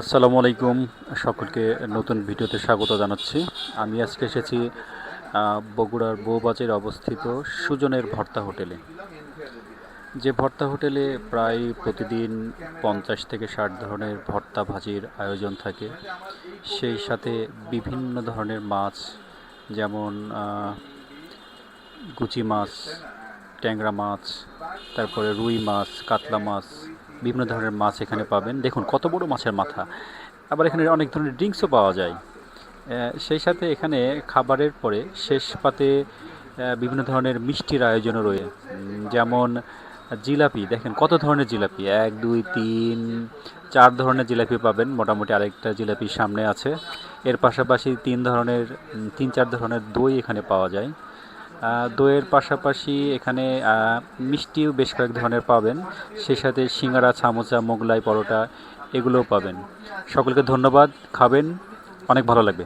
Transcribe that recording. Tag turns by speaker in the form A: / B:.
A: আসসালামু আলাইকুম, সকলকে নতুন ভিডিওতে স্বাগত জানাচ্ছি। আমি আজকে এসেছি বগুড়ার বউবাজারে অবস্থিত সুজনের ভর্তা হোটেলে। যে ভর্তা হোটেলে প্রায় প্রতিদিন 50 থেকে 60 ধরনের ভর্তা ভাজির আয়োজন থাকে। সেই সাথে বিভিন্ন ধরনের মাছ, যেমন গুচি মাছ, ট্যাংরা মাছ, তারপরে রুই মাছ, কাতলা মাছ, বিভিন্ন ধরনের মাছ এখানে পাবেন। দেখুন কত বড় মাছের মাথা। আবার এখানে অনেক ধরনের ড্রিঙ্কসও পাওয়া যায়। সেই সাথে এখানে খাবারের পরে শেষ পাতে বিভিন্ন ধরনের মিষ্টির আয়োজনও রয়েছে। যেমন জিলাপি, দেখেন কত ধরনের জিলাপি, 1 2 3 4 ধরনের জিলাপি পাবেন। মোটামুটি আরেকটা জিলাপি সামনে আছে। এর পাশাপাশি 3 4 ধরনের দই এখানে পাওয়া যায়। দইয়ের পাশাপাশি এখানে মিষ্টিও বেশ কয়েক ধরনের পাবেন। সেই সাথে সিঙ্গারা, সামোসা, মোগলাই, পরোটা এগুলোও পাবেন। সকলকে ধন্যবাদ। খাবেন, অনেক ভালো লাগবে।